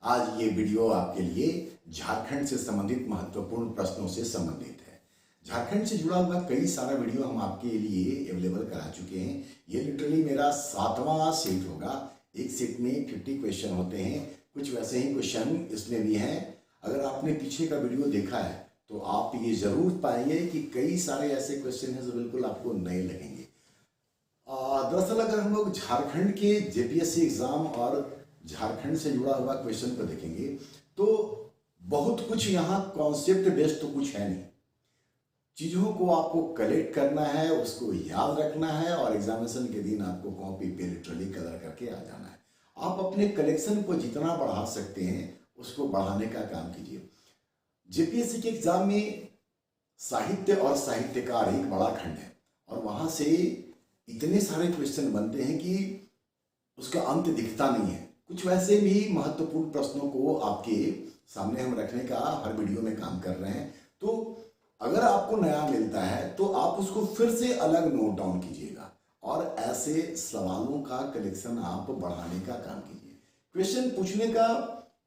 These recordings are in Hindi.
आज ये वीडियो आपके लिए झारखंड से संबंधित महत्वपूर्ण प्रश्नों से संबंधित है। झारखंड से जुड़ा हुआ कई सारा वीडियो हम आपके लिए अवेलेबल करा चुके हैं। ये लिटरली मेरा 7वां सेट होगा। एक सेट में 50 क्वेश्चन होते हैं, कुछ वैसे ही क्वेश्चन इसमें भी हैं। अगर आपने पीछे का वीडियो देखा है तो आप ये जरूर पाएंगे कि कई सारे ऐसे क्वेश्चन हैं जो बिल्कुल आपको नए लगेंगे। दरअसल अगर हम लोग झारखंड के जेपीएससी एग्जाम और झारखंड से जुड़ा हुआ क्वेश्चन को देखेंगे तो बहुत कुछ यहाँ कॉन्सेप्ट बेस्ड तो कुछ है नहीं। चीजों को आपको कलेक्ट करना है, उसको याद रखना है और एग्जामिनेशन के दिन आपको कॉपी पे लिटरली कलर करके आ जाना है। आप अपने कलेक्शन को जितना बढ़ा सकते हैं उसको बढ़ाने का काम कीजिए। जेपीएससी के एग्जाम में साहित्य और साहित्यकार एक बड़ा खंड है और वहां से इतने सारे क्वेश्चन बनते हैं कि उसका अंत दिखता नहीं है। कुछ वैसे भी महत्वपूर्ण प्रश्नों को आपके सामने हम रखने का हर वीडियो में काम कर रहे हैं। तो अगर आपको नया मिलता है तो आप उसको फिर से अलग नोट डाउन कीजिएगा और ऐसे सवालों का कलेक्शन आप बढ़ाने का काम कीजिए। क्वेश्चन पूछने का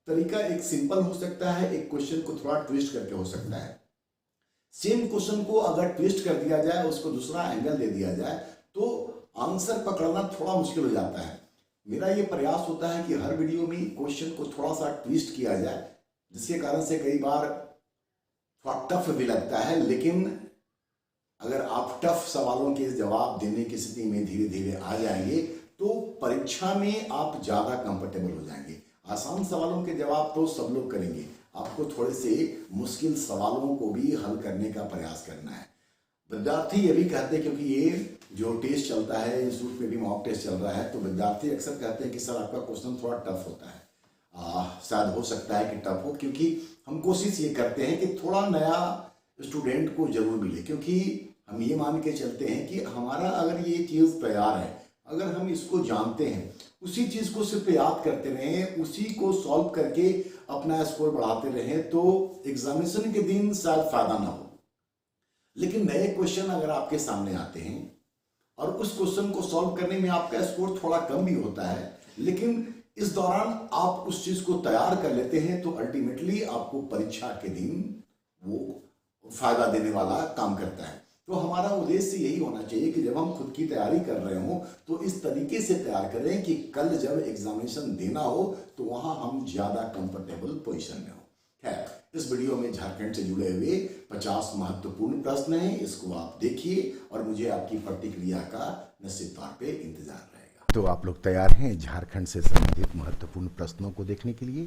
तरीका एक सिंपल हो सकता है, एक क्वेश्चन को थोड़ा ट्विस्ट करके हो सकता है। सेम क्वेश्चन को अगर ट्विस्ट कर दिया जाए, उसको दूसरा एंगल दे दिया जाए तो आंसर पकड़ना थोड़ा मुश्किल हो जाता है। मेरा ये प्रयास होता है कि हर वीडियो में क्वेश्चन को थोड़ा सा ट्विस्ट किया जाए, जिसके कारण से कई बार थोड़ा टफ भी लगता है। लेकिन अगर आप टफ सवालों के जवाब देने की स्थिति में धीरे धीरे आ जाएंगे तो परीक्षा में आप ज्यादा कंफर्टेबल हो जाएंगे। आसान सवालों के जवाब तो सब लोग करेंगे, आपको थोड़े से मुश्किल सवालों को भी हल करने का प्रयास करना है। विद्यार्थी ये भी कहते हैं, क्योंकि ये जो टेस्ट चलता है, इंस्टीट्यूट में भी मॉक टेस्ट चल रहा है, तो विद्यार्थी अक्सर कहते हैं कि सर आपका क्वेश्चन थोड़ा टफ होता है। शायद हो सकता है कि टफ हो, क्योंकि हम कोशिश ये करते हैं कि थोड़ा नया स्टूडेंट को जरूर मिले, क्योंकि हम ये मान के चलते हैं कि हमारा अगर ये चीज़ तैयार है, अगर हम इसको जानते हैं, उसी चीज़ को सिर्फ याद करते रहें, उसी को सॉल्व करके अपना स्कोर बढ़ाते रहें, तो एग्जामिनेशन के दिन शायद फायदा ना हो। लेकिन नए क्वेश्चन अगर आपके सामने आते हैं और उस क्वेश्चन को सॉल्व करने में आपका स्कोर थोड़ा कम भी होता है, लेकिन इस दौरान आप उस चीज को तैयार कर लेते हैं, तो अल्टीमेटली आपको परीक्षा के दिन वो फायदा देने वाला काम करता है। तो हमारा उद्देश्य यही होना चाहिए कि जब हम खुद की तैयारी कर रहे हो तो इस तरीके से तैयार करें कि कल जब एग्जामिनेशन देना हो तो वहां हम ज्यादा कंफर्टेबल पोजीशन में हो। खैर, इस वीडियो में झारखंड से जुड़े हुए 50 महत्वपूर्ण प्रश्न हैं, इसको आप देखिए और मुझे आपकी प्रतिक्रिया का निश्चित तौर पे इंतजार रहेगा। तो आप लोग तैयार हैं झारखंड से संबंधित महत्वपूर्ण प्रश्नों को देखने के लिए?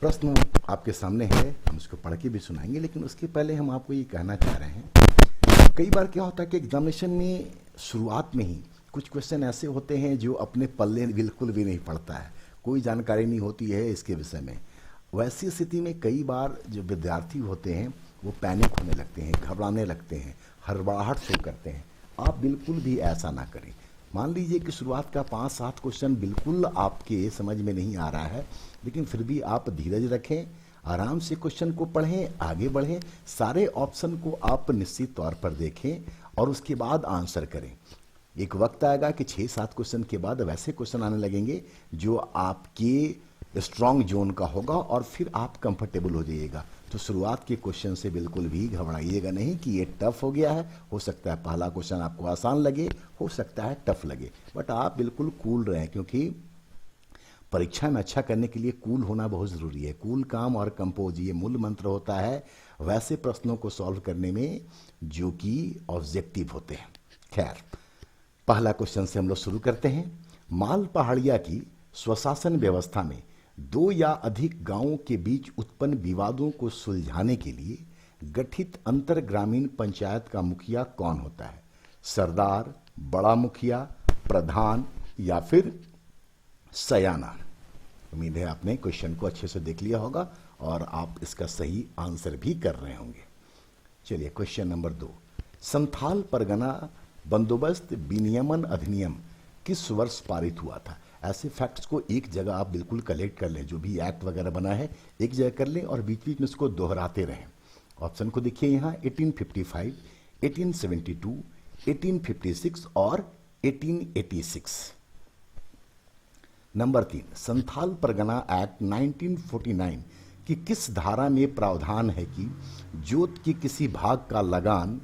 प्रश्न आपके सामने है, हम उसको पढ़ के भी सुनाएंगे, लेकिन उसके पहले हम आपको ये कहना चाह रहे हैं, कई बार क्या होता है कि एग्जामिनेशन में शुरुआत में ही कुछ क्वेश्चन ऐसे होते हैं जो अपने पल्ले बिल्कुल भी नहीं पड़ता है, कोई जानकारी नहीं होती है इसके विषय में। वैसी स्थिति में कई बार जो विद्यार्थी होते हैं वो पैनिक होने लगते हैं, घबराने लगते हैं, हड़बड़ाहट शो करते हैं। आप बिल्कुल भी ऐसा ना करें। मान लीजिए कि शुरुआत का 5-7 क्वेश्चन बिल्कुल आपके समझ में नहीं आ रहा है, लेकिन फिर भी आप धीरज रखें, आराम से क्वेश्चन को पढ़ें, आगे बढ़ें, सारे ऑप्शन को आप निश्चित तौर पर देखें और उसके बाद आंसर करें। एक वक्त आएगा कि 6-7 क्वेश्चन के बाद वैसे क्वेश्चन आने लगेंगे जो आपके स्ट्रॉन्ग जोन का होगा और फिर आप कंफर्टेबल हो जाइएगा। तो शुरुआत के क्वेश्चन से बिल्कुल भी घबराइएगा नहीं कि ये टफ हो गया है। हो सकता है पहला क्वेश्चन आपको आसान लगे, हो सकता है टफ लगे, बट आप बिल्कुल कूल रहें, क्योंकि परीक्षा में अच्छा करने के लिए कूल होना बहुत ज़रूरी है। कूल काम और कंपोज, ये मूल मंत्र होता है वैसे प्रश्नों को सॉल्व करने में जो कि ऑब्जेक्टिव होते हैं। खैर, पहला क्वेश्चन से हम लोग शुरू करते हैं। माल पहाड़िया की स्वशासन व्यवस्था में 2 या अधिक गांवों के बीच उत्पन्न विवादों को सुलझाने के लिए गठित अंतर ग्रामीण पंचायत का मुखिया कौन होता है? सरदार, बड़ा मुखिया, प्रधान या फिर सयाना? उम्मीद है आपने क्वेश्चन को अच्छे से देख लिया होगा और आप इसका सही आंसर भी कर रहे होंगे। चलिए क्वेश्चन नंबर 2। संथाल परगना बंदोबस्त विनियमन अधिनियम किस वर्ष पारित हुआ था? ऐसे फैक्ट्स को एक जगह आप बिल्कुल कलेक्ट कर लें, जो भी एक्ट वगैरह बना है एक जगह कर लें और बीच बीच में इसको दोहराते रहें। ऑप्शन को देखिए यहाँ 1855, 1872, 1856 और 1886। नंबर 3, संथाल परगना एक्ट 1949 की किस धारा में प्रावधान है कि जोत के किसी भाग का लगान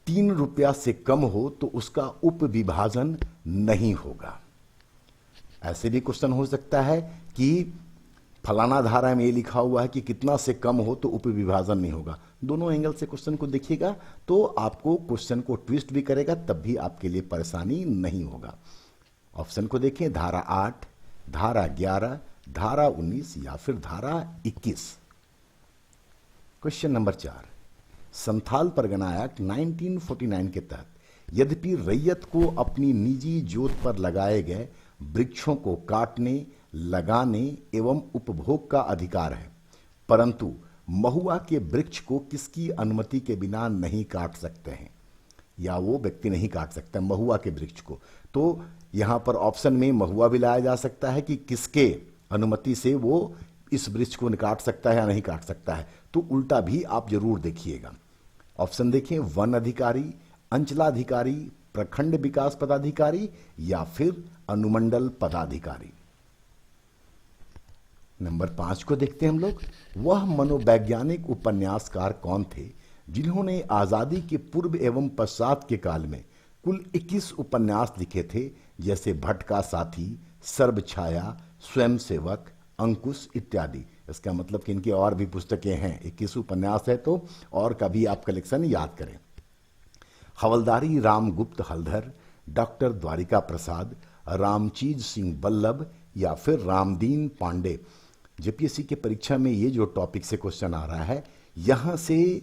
3 रुपया से कम हो तो उसका उपविभाजन नहीं होगा। ऐसे भी क्वेश्चन हो सकता है कि फलाना धारा में ये लिखा हुआ है कि कितना से कम हो तो उपविभाजन नहीं होगा। दोनों एंगल से क्वेश्चन को देखिएगा तो आपको क्वेश्चन को ट्विस्ट भी करेगा, तब भी आपके लिए परेशानी नहीं होगा। ऑप्शन को देखें, धारा 8, धारा 11, धारा 19 या फिर धारा 21। Question number 4, Santhal Pargana act 1949 के तहत यद्यपि रैयत को अपनी निजी जोत पर लगाए गए वृक्षों को काटने, लगाने एवं उपभोग का अधिकार है, परंतु महुआ के वृक्ष को किसकी अनुमति के बिना नहीं काट सकते हैं, या वो व्यक्ति नहीं काट सकता महुआ के वृक्ष को। तो यहां पर ऑप्शन में महुआ भी लाया जा सकता है कि किसके अनुमति से वो इस वृक्ष को काट सकता है या नहीं काट सकता है, तो उल्टा भी आप जरूर देखिएगा। ऑप्शन देखें, वन अधिकारी, अंचलाधिकारी, प्रखंड विकास पदाधिकारी या फिर अनुमंडल पदाधिकारी। नंबर 5 को देखते हैं हम लोग। वह मनोवैज्ञानिक उपन्यासकार कौन थे जिन्होंने आजादी के पूर्व एवं पश्चात के काल में कुल 21 उपन्यास लिखे थे, जैसे भट्ट का साथी, सर्वछाया, स्वयंसेवक, अंकुश इत्यादि। इसका मतलब कि इनकी और भी पुस्तकें हैं, 21 उपन्यास है तो और कभी आप कलेक्शन याद करें। हवलदारी रामगुप्त हलधर, डॉक्टर द्वारिका प्रसाद, रामचीज सिंह बल्लभ या फिर रामदीन पांडे। जेपीएससी के परीक्षा में ये जो टॉपिक से क्वेश्चन आ रहा है, यहां से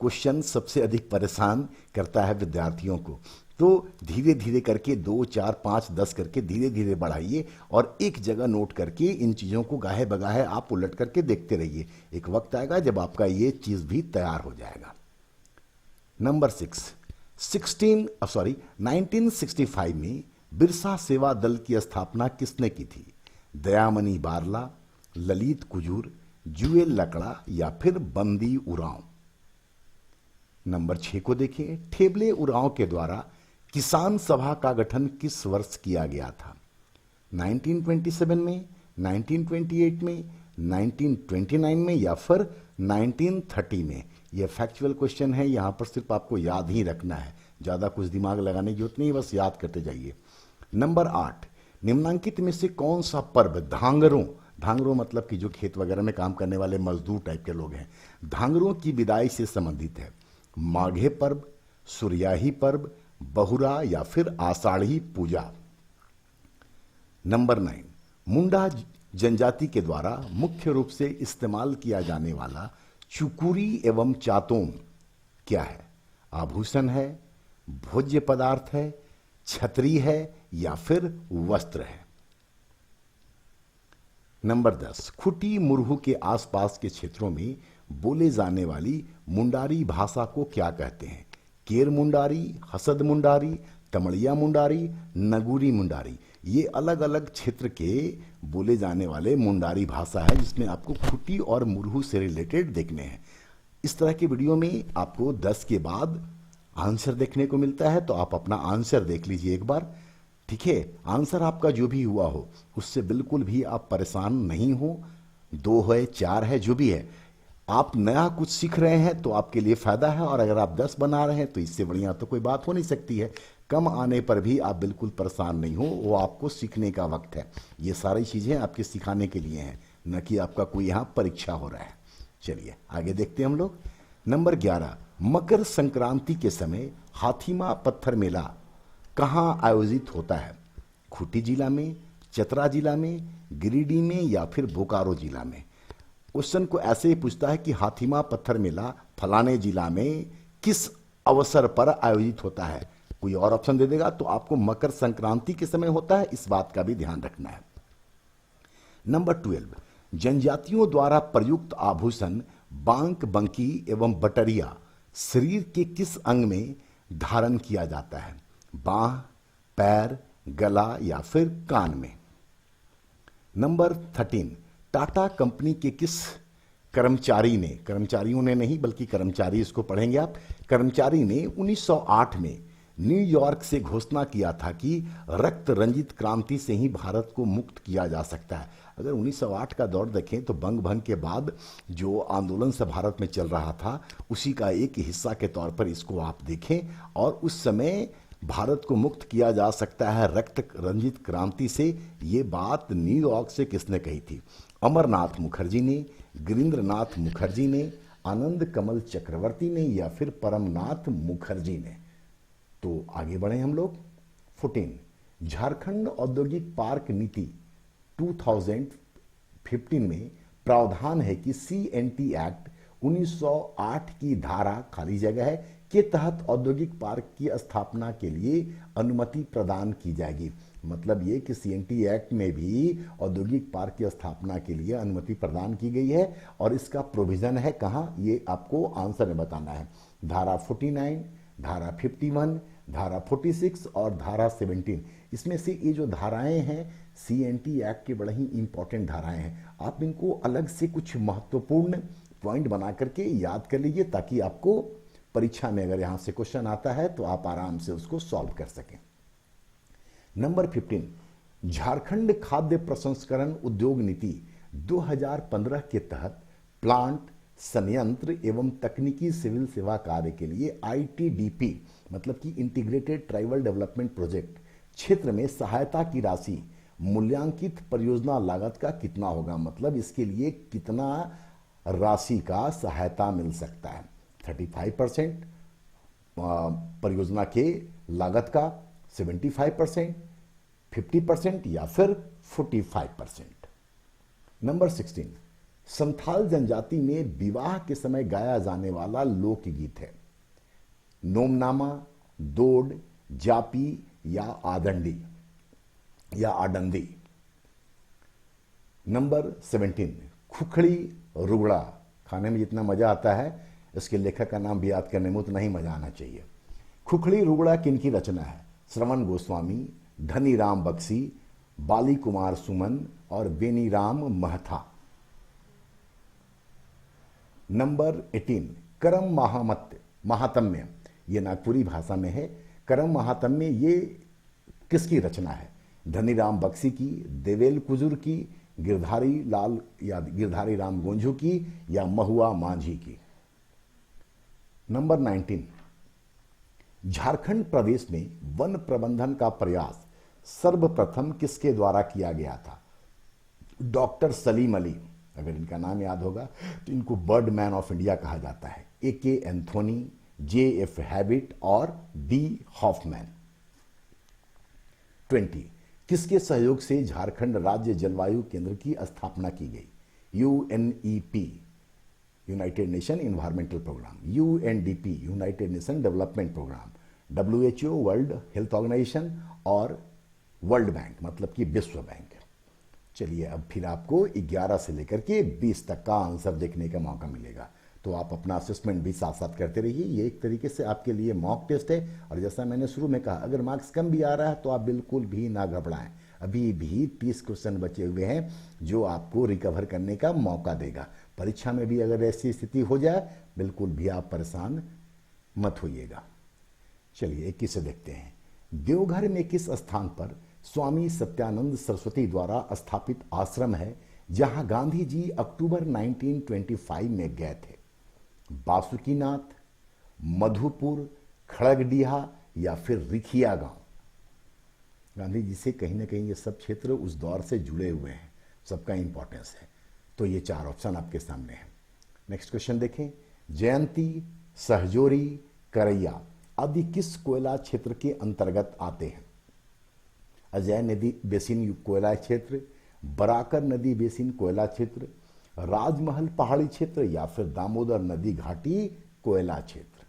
क्वेश्चन सबसे अधिक परेशान करता है विद्यार्थियों को। तो धीरे धीरे करके 2, 4, 5, 10 करके धीरे धीरे बढ़ाइए और एक जगह नोट करके इन चीज़ों को गाहे बगाहे आप उलट करके देखते रहिए। एक वक्त आएगा जब आपका ये चीज़ भी तैयार हो जाएगा। नंबर 6, 1965 में बिरसा सेवा दल की स्थापना किसने की थी? दयामणि बारला, ललित कुजूर, जुएल लकड़ा या फिर बंदी उरांव। नंबर 6 को देखिए, ठेबले उरांव के द्वारा किसान सभा का गठन किस वर्ष किया गया था? 1927 में, 1928 में, 1929 में या फिर 1930 में? यह फैक्चुअल क्वेश्चन है, यहां पर सिर्फ आपको याद ही रखना है, ज्यादा कुछ दिमाग लगाने की जरूरत नहीं, बस याद करते जाइए। नंबर 8, निम्नांकित में से कौन सा पर्व धांगरों मतलब कि जो खेत वगैरह में काम करने वाले मजदूर टाइप के लोग हैं, धांगरों की विदाई से संबंधित है? माघे पर्व, सूर्याही पर्व, बहुरा या फिर आषाढ़ी पूजा। नंबर 9, मुंडा जनजाति के द्वारा मुख्य रूप से इस्तेमाल किया जाने वाला चुकुरी एवं चातोम क्या है? आभूषण है, भोज्य पदार्थ है, छतरी है या फिर वस्त्र है? नंबर 10, खुटी मुरहू के आसपास के क्षेत्रों में बोले जाने वाली मुंडारी भाषा को क्या कहते हैं? केर मुंडारी, हसद मुंडारी, तमड़िया मुंडारी, नगूरी मुंडारी। ये अलग अलग क्षेत्र के बोले जाने वाले मुंडारी भाषा है, जिसमें आपको खुटी और मुरहू से रिलेटेड देखने हैं। इस तरह के वीडियो में आपको 10 के बाद आंसर देखने को मिलता है, तो आप अपना आंसर देख लीजिए एक बार, ठीक है? आंसर आपका जो भी हुआ हो उससे बिल्कुल भी आप परेशान नहीं हो, 2 है, 4 है, जो भी है, आप नया कुछ सीख रहे हैं तो आपके लिए फायदा है, और अगर आप 10 बना रहे हैं तो इससे बढ़िया तो कोई बात हो नहीं सकती है। कम आने पर भी आप बिल्कुल परेशान नहीं हो, वो आपको सीखने का वक्त है। ये सारी चीजें आपके सिखाने के लिए हैं, न कि आपका कोई यहाँ परीक्षा हो रहा है। चलिए आगे देखते हैं हम लोग। नंबर 11, मकर संक्रांति के समय हाथीमा पत्थर मेला कहाँ आयोजित होता है? खूंटी जिला में, चतरा जिला में, गिरिडीह में या फिर बोकारो जिला में? क्वेश्चन को ऐसे ही पूछता है कि हाथीमा पत्थर मेला फलाने जिला में किस अवसर पर आयोजित होता है। कोई और ऑप्शन दे देगा तो आपको मकर संक्रांति के समय होता है, इस बात का भी ध्यान रखना है। नंबर 12, जनजातियों द्वारा प्रयुक्त आभूषण बांक, बंकी एवं बटरिया शरीर के किस अंग में धारण किया जाता है? बांह, पैर, गला या फिर कान में? नंबर 13, टाटा कंपनी के किस कर्मचारी ने, कर्मचारियों ने नहीं बल्कि कर्मचारी इसको पढ़ेंगे आप, कर्मचारी ने 1908 में न्यूयॉर्क से घोषणा किया था कि रक्त रंजित क्रांति से ही भारत को मुक्त किया जा सकता है। अगर 1908 का दौर देखें तो बंग भंग के बाद जो आंदोलन से भारत में चल रहा था उसी का एक हिस्सा के तौर पर इसको आप देखें। और उस समय भारत को मुक्त किया जा सकता है रक्त रंजित क्रांति से, ये बात न्यूयॉर्क से किसने कही थी? अमरनाथ मुखर्जी ने, गिरीन्द्रनाथ मुखर्जी ने, आनंद कमल चक्रवर्ती ने, या फिर परमनाथ मुखर्जी ने? तो आगे बढ़े हम लोग। 14 झारखंड औद्योगिक पार्क नीति 2015 में प्रावधान है कि CNT एक्ट 1908 की धारा खाली जगह है के तहत औद्योगिक पार्क की स्थापना के लिए अनुमति प्रदान की जाएगी। मतलब ये कि CNT एक्ट में भी औद्योगिक पार्क की स्थापना के लिए अनुमति प्रदान की गई है। और इसका प्रोविजन है कहाँ, ये आपको आंसर में बताना है। धारा 49, धारा 51, धारा 46 और धारा 17। इसमें से ये जो धाराएं हैं CNT एक्ट की बड़ा ही इंपॉर्टेंट धाराएं हैं। आप इनको अलग से कुछ महत्वपूर्ण पॉइंट बना करके याद कर लीजिए ताकि आपको परीक्षा में अगर यहां से क्वेश्चन आता है तो आप आराम से उसको सॉल्व कर सकें। नंबर 15 झारखंड खाद्य प्रसंस्करण उद्योग नीति 2015 के तहत प्लांट, संयंत्र एवं तकनीकी सिविल सेवा कार्य के लिए ITDP मतलब कि इंटीग्रेटेड ट्राइबल डेवलपमेंट प्रोजेक्ट क्षेत्र में सहायता की राशि मूल्यांकित परियोजना लागत का कितना होगा? मतलब इसके लिए कितना राशि का सहायता मिल सकता है? 35% परियोजना के लागत का, 75%, 50% या फिर 45%। नंबर 16 संथाल जनजाति में विवाह के समय गाया जाने वाला लोकगीत है नोमनामा, दोड, जापी या आदंडी या आडंदी। नंबर 17 खुखड़ी रुगड़ा खाने में जितना मजा आता है इसके लेखक का नाम भी याद करने में उतना ही मजा आना चाहिए। खुखड़ी रुगड़ा किनकी रचना है? श्रवण गोस्वामी, धनीराम बख्शी, बाली कुमार सुमन और बेनीराम महथा। नंबर 18 करम महात्म्य, ये नागपुरी भाषा में है। करम महात्म्य ये किसकी रचना है? धनीराम बख्शी की, देवेल कुजुर की, गिरधारी लाल या गिरधारी राम गोंझू की या महुआ मांझी की। नंबर 19 झारखंड प्रदेश में वन प्रबंधन का प्रयास सर्वप्रथम किसके द्वारा किया गया था? डॉक्टर सलीम अली, अगर इनका नाम याद होगा तो इनको बर्ड मैन ऑफ इंडिया कहा जाता है। AK एंथोनी, JF हैबिट और B हॉफमैन। 20 किसके सहयोग से झारखंड राज्य जलवायु केंद्र की स्थापना की गई? UNEP United Nation environmental programme, UNDP United Nation development programme, WHO world health organisation और वर्ल्ड बैंक मतलब कि विश्व बैंक। चलिए अब फिर आपको 11 से लेकर के 20 तक का आंसर देखने का मौका मिलेगा, तो आप अपना असेसमेंट भी साथ साथ करते रहिए। ये एक तरीके से आपके लिए मॉक टेस्ट है और जैसा मैंने शुरू में कहा अगर मार्क्स कम भी आ रहा है तो आप बिल्कुल भी ना घबराएं। अभी भी 30 क्वेश्चन बचे हुए हैं जो आपको रिकवर करने का मौका देगा। परीक्षा में भी अगर ऐसी स्थिति हो जाए बिल्कुल भी आप परेशान मत होइएगा। चलिए 21 से देखते हैं। देवघर में किस स्थान पर स्वामी सत्यानंद सरस्वती द्वारा स्थापित आश्रम है जहां गांधी जी अक्टूबर 1925 में गए थे? बासुकीनाथ, मधुपुर, खड़गडीहा या फिर रिखिया गांव? गांधी जी से कहीं ना कहीं ये सब क्षेत्र उस दौर से जुड़े हुए हैं, सबका इंपॉर्टेंस है। तो ये 4 ऑप्शन आपके सामने हैं। नेक्स्ट क्वेश्चन देखें। जयंती, सहजोरी, करैया आदि किस कोयला क्षेत्र के अंतर्गत आते हैं? अजय नदी बेसिन कोयला क्षेत्र, बराकर नदी बेसिन कोयला क्षेत्र, राजमहल पहाड़ी क्षेत्र या फिर दामोदर नदी घाटी कोयला क्षेत्र।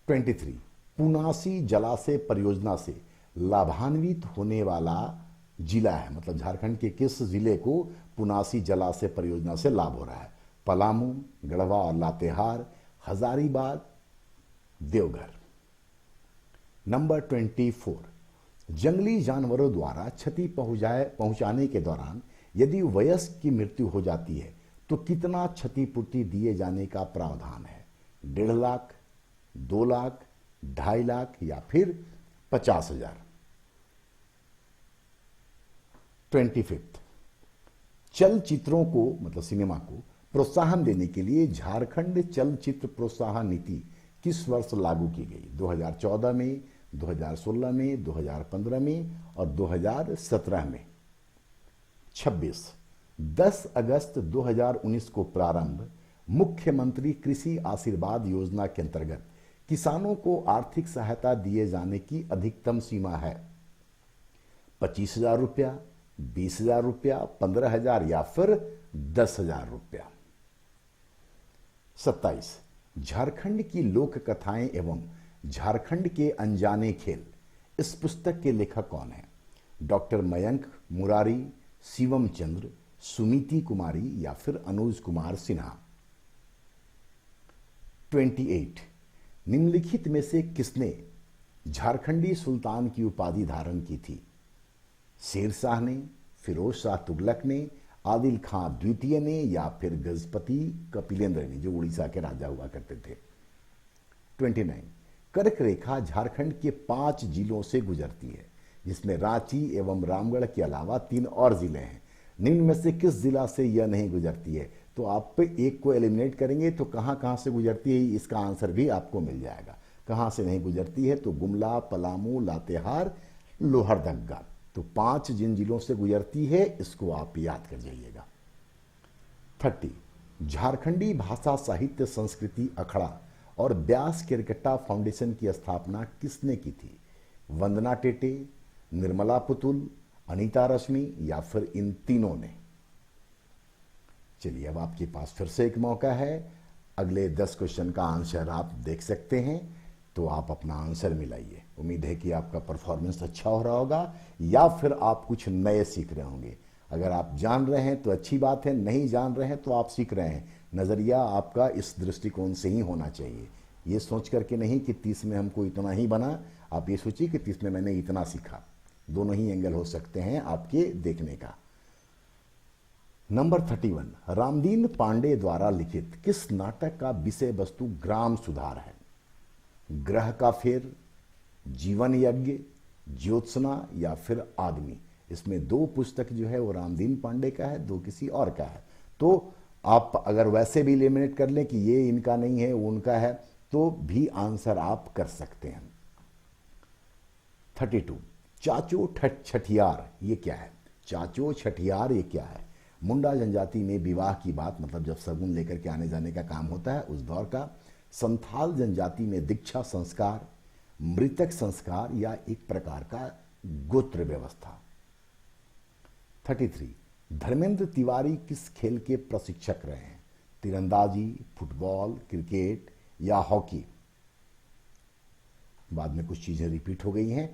23 पुनासी जलाशय परियोजना से लाभान्वित होने वाला जिला है, मतलब झारखंड के किस जिले को पुनासी जलाशय परियोजना से लाभ हो रहा है? पलामू, गढ़वा और लातेहार, हजारीबाग, देवघर। नंबर 24 जंगली जानवरों द्वारा क्षति पहुंचाने के दौरान यदि वयस्क की मृत्यु हो जाती है तो कितना क्षतिपूर्ति दिए जाने का प्रावधान है? 1.5 लाख, 2 लाख, 2.5 लाख या फिर 50,000। 25, चलचित्रों को मतलब सिनेमा को प्रोत्साहन देने के लिए झारखंड चलचित्र प्रोत्साहन नीति किस वर्ष लागू की गई? 2014 में, 2016 में, 2015 में और 2017 में। 26, 10 अगस्त 2019 को प्रारंभ मुख्यमंत्री कृषि आशीर्वाद योजना के अंतर्गत किसानों को आर्थिक सहायता दिए जाने की अधिकतम सीमा है 25,000 रुपया, 20,000 रुपया, 15,000 या फिर 10,000 रुपया। 27, झारखंड की लोक कथाएं एवं झारखंड के अनजाने खेल, इस पुस्तक के लेखक कौन है? डॉक्टर मयंक मुरारी, शिवम चंद्र, सुमिति कुमारी या फिर अनुज कुमार सिन्हा। 28, निम्नलिखित में से किसने झारखंडी सुल्तान की उपाधि धारण की थी? शेर शाह ने, फिरोज शाह तुगलक ने, आदिल खां द्वितीय ने या फिर गजपति कपिलेंद्र ने, जो उड़ीसा के राजा हुआ करते थे। 29, कर्क रेखा झारखंड के 5 जिलों से गुजरती है, जिसमें रांची एवं रामगढ़ के अलावा 3 और जिले हैं। निम्न में से किस जिला से यह नहीं गुजरती है? तो आप पे एक को एलिमिनेट करेंगे तो कहां से गुजरती है इसका आंसर भी आपको मिल जाएगा। कहां से नहीं गुजरती है? तो गुमला, पलामू, लातेहार, लोहरदगा। तो 5 जिन जिलों से गुजरती है इसको आप याद कर जाइएगा। 30, झारखंडी भाषा साहित्य संस्कृति अखड़ा और व्यास केरकेट्टा फाउंडेशन की स्थापना किसने की थी? वंदना टेटे, निर्मला पुतुल, अनीता रश्मि या फिर इन तीनों ने। चलिए अब आपके पास फिर से एक मौका है, अगले 10 क्वेश्चन का आंसर आप देख सकते हैं, तो आप अपना आंसर मिलाइए। उम्मीद है कि आपका परफॉर्मेंस अच्छा हो रहा होगा या फिर आप कुछ नए सीख रहे होंगे। अगर आप जान रहे हैं तो अच्छी बात है, नहीं जान रहे हैं तो आप सीख रहे हैं। नज़रिया आपका इस दृष्टिकोण से ही होना चाहिए, ये सोच करके नहीं कि 30 में हमको इतना ही बना। आप ये सोचिए कि 30 में मैंने इतना सीखा। दोनों ही एंगल हो सकते हैं आपके देखने का। नंबर 31, रामदीन पांडे द्वारा लिखित किस नाटक का विषय वस्तु ग्राम सुधार है? ग्रह का फेर, जीवन यज्ञ, ज्योत्सना या फिर आदमी। इसमें 2 पुस्तक जो है वो रामदीन पांडे का है, 2 किसी और का है। तो आप अगर वैसे भी एलिमिनेट कर लें कि ये इनका नहीं है वो उनका है, तो भी आंसर आप कर सकते हैं। 32, चाचो छठियार ये क्या है? चाचो छठियार ये क्या है? मुंडा जनजाति में विवाह की बात, मतलब जब सगुन लेकर के आने जाने का काम होता है उस दौर का। संथाल जनजाति में दीक्षा संस्कार, मृतक संस्कार या एक प्रकार का गोत्र व्यवस्था। 33, धर्मेंद्र तिवारी किस खेल के प्रशिक्षक रहे हैं? तीरंदाजी, फुटबॉल, क्रिकेट या हॉकी। बाद में कुछ चीजें रिपीट हो गई हैं।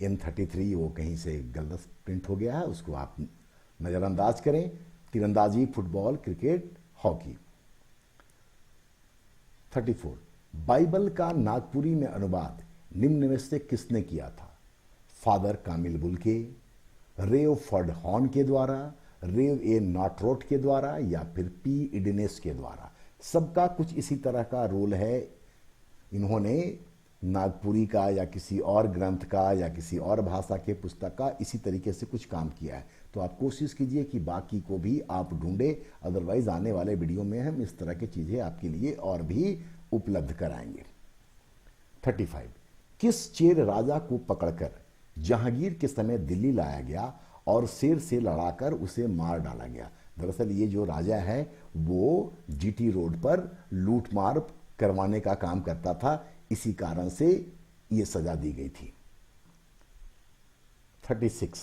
N33 वो कहीं से गलत प्रिंट हो गया है, उसको आप नजरअंदाज करें। तीरंदाजी, फुटबॉल, क्रिकेट, हॉकी। 34, बाइबल का नागपुरी में अनुवाद निम्न में से किसने किया था? फादर कामिल बुल्के, रेव फर्ड हॉर्न के द्वारा, रेव ए नॉटरोट के द्वारा या फिर पी इडिनेस के द्वारा। सबका कुछ इसी तरह का रोल है। इन्होंने नागपुरी का या किसी और ग्रंथ का या किसी और भाषा के पुस्तक का इसी तरीके से कुछ काम किया है। तो आप कोशिश कीजिए कि बाकी को भी आप ढूंढे, अदरवाइज आने वाले वीडियो में हम इस तरह की चीज़ें आपके लिए और भी उपलब्ध कराएंगे। 35, किस चेर राजा को पकड़कर जहांगीर के समय दिल्ली लाया गया और शेर से लड़ाकर उसे मार डाला गया? दरअसल ये जो राजा है वो जीटी रोड पर लूटमार करवाने का काम करता था, इसी कारण से ये सजा दी गई थी। 36,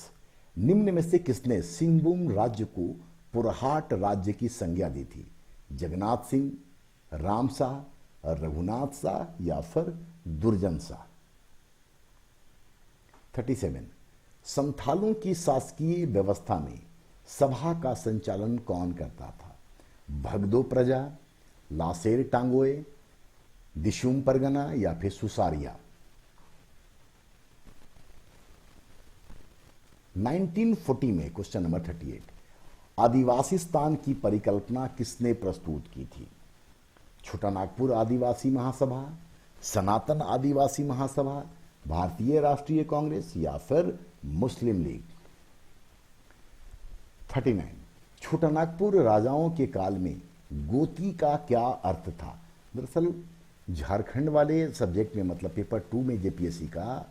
निम्न में से किसने सिंहभूम राज्य को पुरहाट राज्य की संज्ञा दी थी? जगन्नाथ सिंह, राम शाह, रघुनाथ शाह या फिर दुर्जन शाह। 37, संथालों की शासकीय व्यवस्था में सभा का संचालन कौन करता था? भगदो प्रजा, लासेर टांगोए, दिशुम परगना या फिर सुसारिया। 1940 में क्वेश्चन नंबर 38, आदिवासीस्तान की परिकल्पना किसने प्रस्तुत की थी? छोटा नागपुर आदिवासी महासभा, सनातन आदिवासी महासभा, भारतीय राष्ट्रीय कांग्रेस या फिर मुस्लिम लीग। 39, छोटानागपुर राजाओं के काल में गोती का क्या अर्थ था? दरअसल झारखंड वाले सब्जेक्ट में, मतलब पेपर 2 में जेपीएससी का,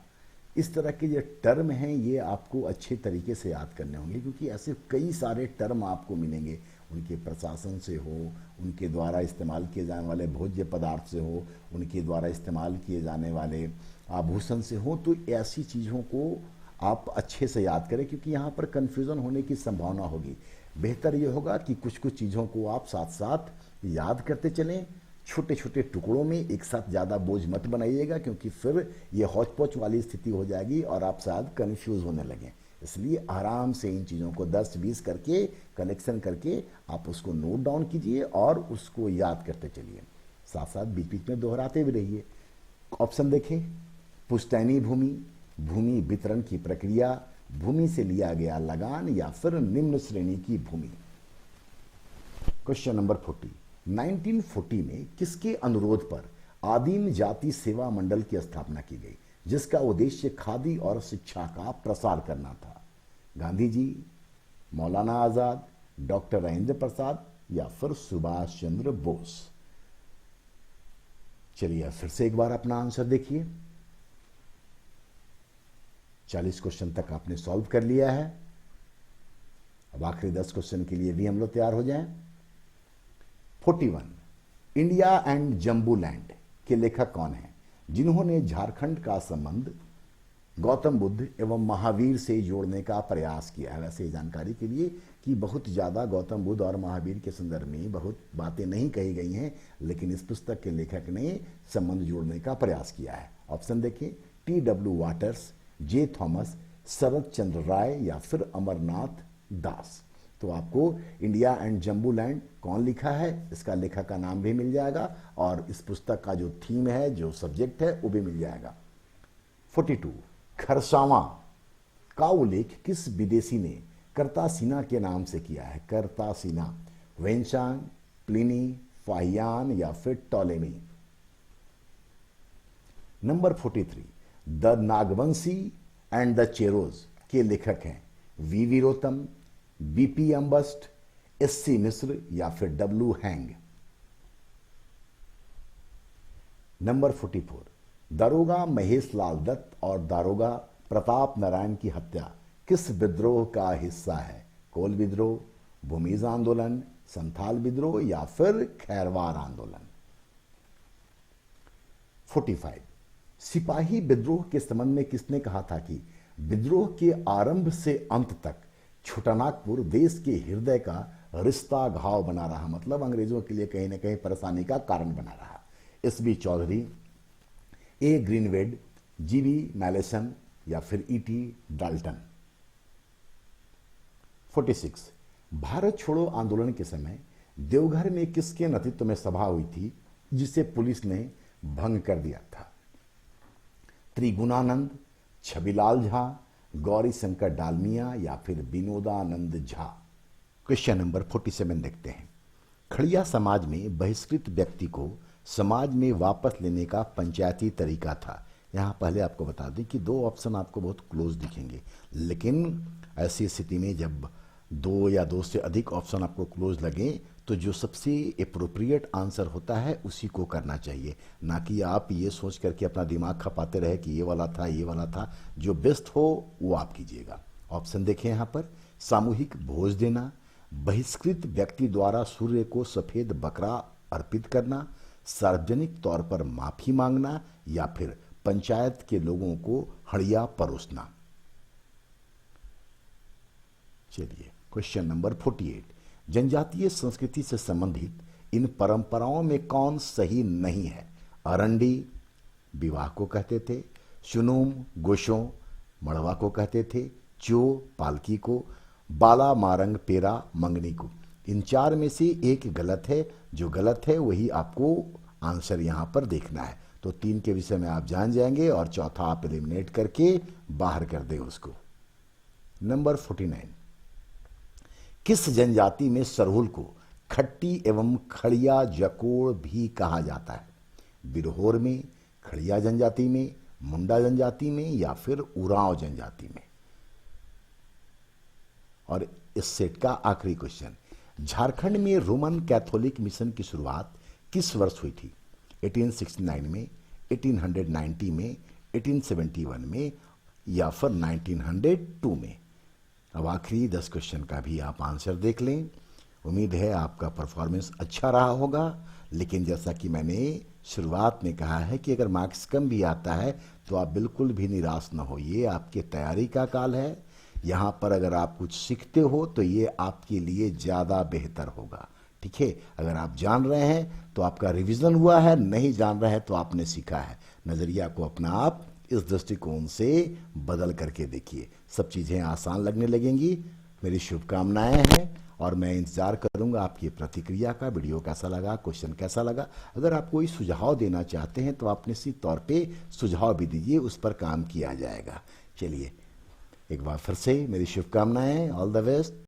इस तरह के जो टर्म हैं ये आपको अच्छे तरीके से याद करने होंगे, क्योंकि ऐसे कई सारे टर्म आपको मिलेंगे, उनके प्रशासन से हो, उनके द्वारा इस्तेमाल किए जाने वाले भोज्य पदार्थ से हो, उनके द्वारा इस्तेमाल किए जाने वाले आभूषण से हो। तो ऐसी चीज़ों को आप अच्छे से याद करें, क्योंकि यहाँ पर कन्फ्यूज़न होने की संभावना होगी। बेहतर ये होगा कि कुछ कुछ चीज़ों को आप साथ साथ याद करते चलें, छोटे छोटे टुकड़ों में, एक साथ ज़्यादा बोझ मत बनाइएगा, क्योंकि फिर ये हौच पौच वाली स्थिति हो जाएगी और आप शायद कन्फ्यूज़ होने लगें। इसलिए आराम से इन चीज़ों को 10-20 करके कलेक्शन करके आप उसको नोट डाउन कीजिए और उसको याद करते चलिए, साथ साथ बीच बीच में दोहराते भी रहिए। ऑप्शन देखें, पुश्तैनी भूमि, भूमि वितरण की प्रक्रिया, भूमि से लिया गया लगान या फिर निम्न श्रेणी की भूमि। क्वेश्चन नंबर 40, 1940 में किसके अनुरोध पर आदिम जाति सेवा मंडल की स्थापना की गई, जिसका उद्देश्य खादी और शिक्षा का प्रसार करना था? गांधी जी, मौलाना आजाद, डॉक्टर राजेंद्र प्रसाद या फिर सुभाष चंद्र बोस? चलिए फिर से एक बार अपना आंसर देखिए। 40 क्वेश्चन तक आपने सॉल्व कर लिया है। अब आखिरी 10 क्वेश्चन के लिए भी हम लोग तैयार हो जाएं। 41, इंडिया एंड जम्बू लैंड के लेखक कौन हैं, जिन्होंने झारखंड का संबंध गौतम बुद्ध एवं महावीर से जोड़ने का प्रयास किया है? वैसे जानकारी के लिए कि बहुत ज़्यादा गौतम बुद्ध और महावीर के संदर्भ में बहुत बातें नहीं कही गई हैं, लेकिन इस पुस्तक के लेखक ने संबंध जोड़ने का प्रयास किया है। ऑप्शन देखिए, TW वाटर्स, जे थॉमस, शरद चंद्र राय या फिर अमरनाथ दास। तो आपको इंडिया एंड जम्बू लैंड कौन लिखा है, इसका लेखक का नाम भी मिल जाएगा और इस पुस्तक का जो थीम है, जो सब्जेक्ट है, वो भी मिल जाएगा। 42, खरसावां का उल्लेख किस विदेशी ने करतासीना के नाम से किया है? करतासीना, वेंचांग, प्लिनी, फाहियान या फिर Ptolemy? Number 43, the Nagvanshi and the Cheros के लेखक हैं वी रोतम, BP अम्बस्ट, SC मिश्र या फिर W हैंग? नंबर 44, दारोगा महेश लाल दत्त और दारोगा प्रताप नारायण की हत्या किस विद्रोह का हिस्सा है? कोल विद्रोह, भूमिज आंदोलन, संथाल विद्रोह या फिर खैरवार आंदोलन? 45, सिपाही विद्रोह के संबंध में किसने कहा था कि विद्रोह के आरंभ से अंत तक छोटानागपुर देश के हृदय का रिश्ता घाव बना रहा, मतलब अंग्रेजों के लिए कहीं ना कहीं परेशानी का कारण बना रहा? SB चौधरी, A ग्रीनवेड, GB मैलेसन या फिर ET डाल्टन? 46, भारत छोड़ो आंदोलन के समय देवघर में किसके नेतृत्व में सभा हुई थी जिसे पुलिस ने भंग कर दिया था? त्रिगुणानंद, छबिलाल झा, गौरी शंकर डालमिया या फिर विनोदानंद झा? क्वेश्चन नंबर 47 देखते हैं। खड़िया समाज में बहिष्कृत व्यक्ति को समाज में वापस लेने का पंचायती तरीका था। यहाँ पहले आपको बता दें कि 2 ऑप्शन आपको बहुत क्लोज दिखेंगे, लेकिन ऐसी स्थिति में जब 2 या 2 से अधिक ऑप्शन आपको क्लोज लगे तो जो सबसे एप्रोप्रिएट आंसर होता है उसी को करना चाहिए, ना कि आप ये सोच करके अपना दिमाग खपाते रहे कि ये वाला था, ये वाला था। जो बेस्ट हो वो आप कीजिएगा। ऑप्शन देखें यहाँ पर, सामूहिक भोज देना, बहिष्कृत व्यक्ति द्वारा सूर्य को सफेद बकरा अर्पित करना, सार्वजनिक तौर पर माफी मांगना या फिर पंचायत के लोगों को हड़िया परोसना? चलिए क्वेश्चन नंबर 48, जनजातीय संस्कृति से संबंधित इन परंपराओं में कौन सही नहीं है? अरंडी विवाह को कहते थे, सुनुम गोशों मड़वा को कहते थे, चो पालकी को, बाला मारंग पेरा मंगनी को। इन 4 में से एक गलत है, जो गलत है वही आपको आंसर यहां पर देखना है। तो 3 के विषय में आप जान जाएंगे और चौथा आप एलिमिनेट करके बाहर कर दें उसको। नंबर 49, किस जनजाति में सरहुल को खट्टी एवं खड़िया जकोड़ भी कहा जाता है? बिरहोर में, खड़िया जनजाति में, मुंडा जनजाति में या फिर उरांव जनजाति में। और इस सेट का आखिरी क्वेश्चन, झारखंड में रोमन कैथोलिक मिशन की शुरुआत किस वर्ष हुई थी? 1869 में, 1890 में, 1871 में या फिर 1902 में? अब आखिरी 10 क्वेश्चन का भी आप आंसर देख लें। उम्मीद है आपका परफॉर्मेंस अच्छा रहा होगा, लेकिन जैसा कि मैंने शुरुआत में कहा है कि अगर मार्क्स कम भी आता है तो आप बिल्कुल भी निराश न होइए, आपके तैयारी का काल है। यहाँ पर अगर आप कुछ सीखते हो तो ये आपके लिए ज़्यादा बेहतर होगा, ठीक है। अगर आप जान रहे हैं तो आपका रिवीजन हुआ है, नहीं जान रहे हैं तो आपने सीखा है। नज़रिया को अपना आप इस दृष्टिकोण से बदल करके देखिए, सब चीज़ें आसान लगने लगेंगी। मेरी शुभकामनाएं हैं और मैं इंतज़ार करूंगा आपकी प्रतिक्रिया का। वीडियो कैसा लगा, क्वेश्चन कैसा लगा? अगर आप कोई सुझाव देना चाहते हैं तो आप निश्चित तौर पे सुझाव भी दीजिए, उस पर काम किया जाएगा। चलिए एक बार फिर से मेरी शुभकामनाएं, ऑल द बेस्ट।